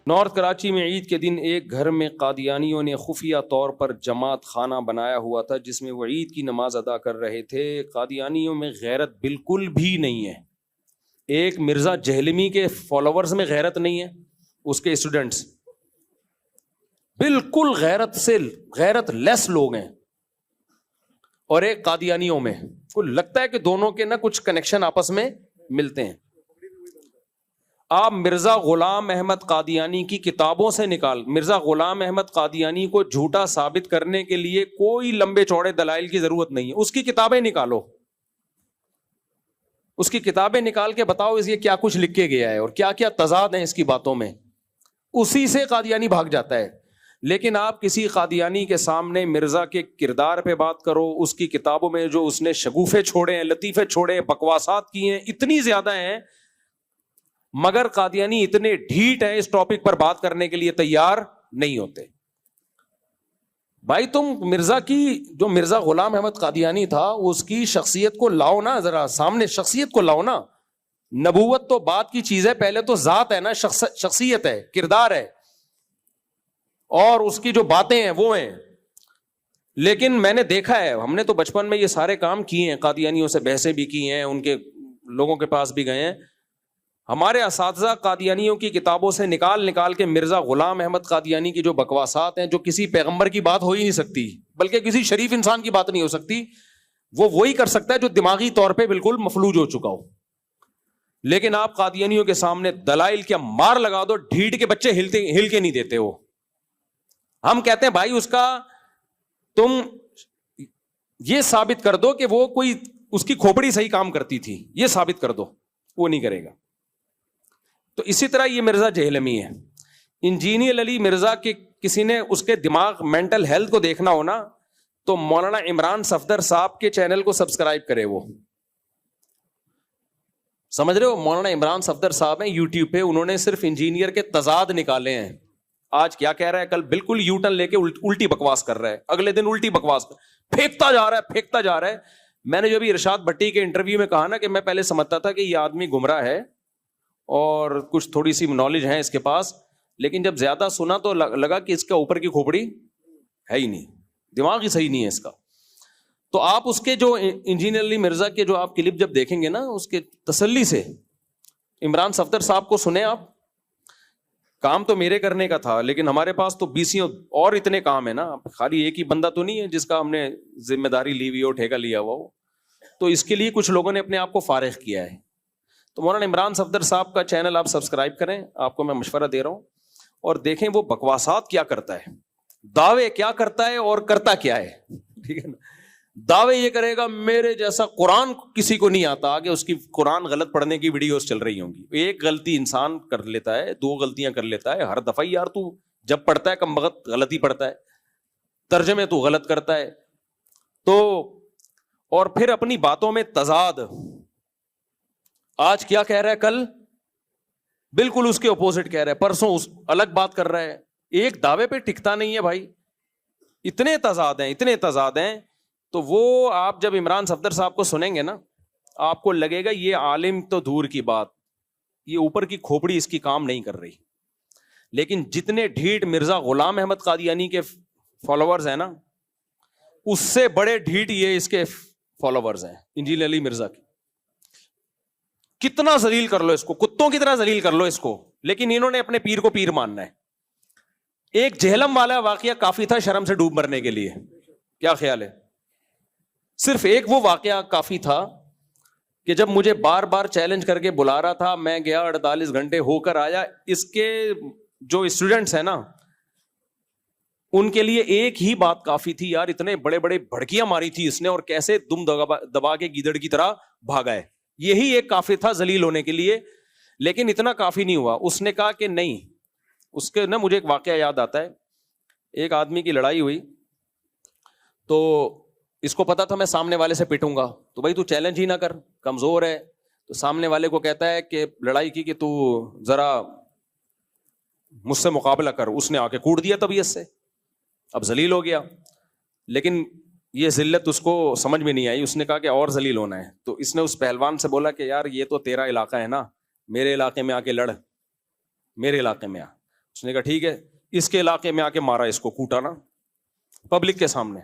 North Karachi میں عید کے دن ایک گھر میں قادیانیوں نے خفیہ طور پر جماعت خانہ بنایا ہوا تھا جس میں وہ عید کی نماز ادا کر رہے تھے. قادیانیوں میں غیرت بالکل بھی نہیں ہے. ایک مرزا جہلمی کے فالوورز میں غیرت نہیں ہے, اس کے اسٹوڈنٹس بالکل غیرت لیس لوگ ہیں, اور ایک قادیانیوں میں کو لگتا ہے کہ دونوں کے نا کچھ کنیکشن آپس میں ملتے ہیں. آپ مرزا غلام احمد قادیانی کی کتابوں سے مرزا غلام احمد قادیانی کو جھوٹا ثابت کرنے کے لیے کوئی لمبے چوڑے دلائل کی ضرورت نہیں ہے. اس کی کتابیں نکالو, اس کی کتابیں نکال کے بتاؤ اس یہ کیا کچھ لکھ کے گیا ہے اور کیا کیا تضاد ہیں اس کی باتوں میں. اسی سے قادیانی بھاگ جاتا ہے. لیکن آپ کسی قادیانی کے سامنے مرزا کے کردار پہ بات کرو, اس کی کتابوں میں جو اس نے شگوفے چھوڑے ہیں, لطیفے چھوڑے ہیں, بکواسات کی ہیں, اتنی زیادہ ہیں, مگر قادیانی اتنے ڈھیٹ ہیں اس ٹاپک پر بات کرنے کے لیے تیار نہیں ہوتے. بھائی تم مرزا غلام احمد قادیانی تھا, اس کی شخصیت کو لاؤ نا, ذرا سامنے شخصیت کو لاؤ نا. نبوت تو بات کی چیز ہے, پہلے تو ذات ہے نا, شخصیت ہے, کردار ہے, اور اس کی جو باتیں ہیں وہ ہیں. لیکن میں نے دیکھا ہے, ہم نے تو بچپن میں یہ سارے کام کیے ہیں, قادیانیوں سے بحثیں بھی کی ہیں, ان کے لوگوں کے پاس بھی گئے ہیں. ہمارے اساتذہ قادیانیوں کی کتابوں سے نکال کے مرزا غلام احمد قادیانی کی جو بکواسات ہیں, جو کسی پیغمبر کی بات ہو ہی نہیں سکتی, بلکہ کسی شریف انسان کی بات نہیں ہو سکتی, وہ وہی کر سکتا ہے جو دماغی طور پہ بالکل مفلوج ہو چکا ہو. لیکن آپ قادیانیوں کے سامنے دلائل کیا مار لگا دو, ڈھیٹ کے بچے ہل کے نہیں دیتے. وہ ہم کہتے ہیں بھائی اس کا تم یہ ثابت کر دو کہ وہ کوئی اس کی کھوپڑی صحیح کام کرتی تھی, یہ ثابت کر دو, وہ نہیں کرے گا. تو اسی طرح یہ مرزا جہلمی ہے. انجینئر علی مرزا کے کسی نے اس کے دماغ مینٹل ہیلتھ کو دیکھنا ہونا تو مولانا عمران صفدر صاحب کے چینل کو سبسکرائب کرے. وہ سمجھ رہے ہو, مولانا عمران صفدر صاحب ہیں یوٹیوب پہ, انہوں نے صرف انجینئر کے تضاد نکالے ہیں. آج کیا کہہ رہا ہے, کل بالکل یو ٹرن لے کے الٹی بکواس کر رہا ہے, اگلے دن الٹی بکواس پھینکتا جا رہا ہے. میں نے جو بھی ارشاد بھٹی کے انٹرویو میں کہا نا کہ میں پہلے سمجھتا تھا کہ یہ آدمی گمراہ ہے اور کچھ تھوڑی سی نالج ہے اس کے پاس, لیکن جب زیادہ سنا تو لگا کہ اس کا اوپر کی کھوپڑی ہے ہی نہیں, دماغ ہی صحیح نہیں ہے اس کا. تو آپ اس کے جو انجینئر علی مرزا کے جو آپ کلپ جب دیکھیں گے نا, اس کے تسلی سے عمران صفدر صاحب کو سنیں آپ. کام تو میرے کرنے کا تھا, لیکن ہمارے پاس تو 20 اور اتنے کام ہے نا, خالی ایک ہی بندہ تو نہیں ہے جس کا ہم نے ذمہ داری لی ہوئی اور ٹھیکہ لیا ہوا ہو. تو اس کے لیے کچھ لوگوں نے اپنے آپ کو فارغ کیا ہے. تو مولانا عمران صفدر صاحب کا چینل آپ سبسکرائب کریں, آپ کو میں مشورہ دے رہا ہوں, اور دیکھیں وہ بکواسات کیا کرتا ہے, دعوے کیا کرتا ہے اور کرتا کیا ہے. ٹھیک ہے نا, دعوے یہ کرے گا میرے جیسا قرآن کسی کو نہیں آتا, آگے اس کی قرآن غلط پڑھنے کی ویڈیوز چل رہی ہوں گی. ایک غلطی انسان کر لیتا ہے, 2 غلطیاں کر لیتا ہے ہر دفعہ, یار تو جب پڑھتا ہے کم وقت غلطی پڑھتا ہے, ترجمے تو غلط کرتا ہے. تو اور پھر اپنی باتوں میں تضاد, آج کیا کہہ رہا ہے, کل بالکل اس کے اپوزٹ کہہ رہا ہے, پرسوں الگ بات کر رہا ہے. ایک دعوے پہ ٹکتا نہیں ہے بھائی, اتنے تضاد ہیں. تو وہ آپ جب عمران صفدر صاحب کو سنیں گے نا, آپ کو لگے گا یہ عالم تو دور کی بات, یہ اوپر کی کھوپڑی اس کی کام نہیں کر رہی. لیکن جتنے ڈھیٹ مرزا غلام احمد قادیانی کے فالوورز ہیں نا, اس سے بڑے ڈھیٹ یہ اس کے فالوورز ہیں انجینئر علی مرزا کے. کتنا ذلیل کر لو اس کو, کتوں کی طرح ذلیل کر لو اس کو, لیکن انہوں نے اپنے پیر کو پیر ماننا ہے. ایک جہلم والا واقعہ کافی تھا شرم سے ڈوب مرنے کے لیے, کیا خیال ہے؟ صرف ایک وہ واقعہ کافی تھا کہ جب مجھے بار بار چیلنج کر کے بلا رہا تھا, میں گیا 48 گھنٹے ہو کر آیا. اس کے جو اسٹوڈنٹس ہیں نا, ان کے لیے ایک ہی بات کافی تھی, یار اتنے بڑے بڑے بھڑکیاں ماری تھی اس نے اور کیسے دم دبا کے گیدڑ کی طرح بھاگا ہے, یہی ایک کافی تھا ذلیل ہونے کے لیے. لیکن اتنا کافی نہیں ہوا. اس نے کہا کہ نہیں, اس کے نا مجھے ایک واقعہ یاد آتا ہے. ایک آدمی کی لڑائی ہوئی تو اس کو پتا تھا میں سامنے والے سے پٹوں گا, تو بھائی تو چیلنج ہی نہ کر, کمزور ہے. تو سامنے والے کو کہتا ہے کہ لڑائی کی کہ تو ذرا مجھ سے مقابلہ کر. اس نے آ کے کوٹ دیا طبیعت سے, اب ذلیل ہو گیا. لیکن یہ ذلت اس کو سمجھ میں نہیں آئی, اس نے کہا کہ اور ذلیل ہونا ہے. تو اس نے اس پہلوان سے بولا کہ یار یہ تو تیرا علاقہ ہے نا, میرے علاقے میں آ کے لڑ, میرے علاقے میں آ. اس اس نے کہا ٹھیک ہے, اس کے علاقے میں آ کے مارا, اس کو کوٹا نا پبلک کے سامنے.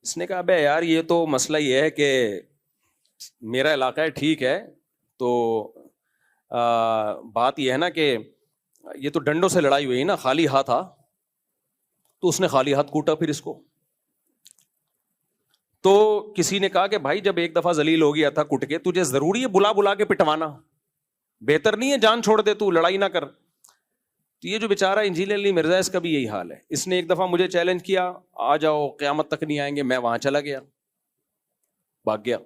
اس نے کہا بے یار یہ تو مسئلہ یہ ہے کہ میرا علاقہ ہے, ٹھیک ہے, تو بات یہ ہے نا کہ یہ تو ڈنڈوں سے لڑائی ہوئی نا, خالی ہاتھ تھا, تو اس نے خالی ہاتھ کوٹا پھر اس کو. تو کسی نے کہا کہ بھائی جب ایک دفعہ ذلیل ہو گیا تھا کٹ کے, تجھے ضروری ہے بلا بلا کے پٹوانا؟ بہتر نہیں ہے جان چھوڑ دے, تو لڑائی نہ کر. تو یہ جو بیچارہ انجینئر علی مرزا, اس کا بھی یہی حال ہے. اس نے ایک دفعہ مجھے چیلنج کیا, آ جاؤ قیامت تک نہیں آئیں گے, میں وہاں چلا گیا, بھاگ گیا.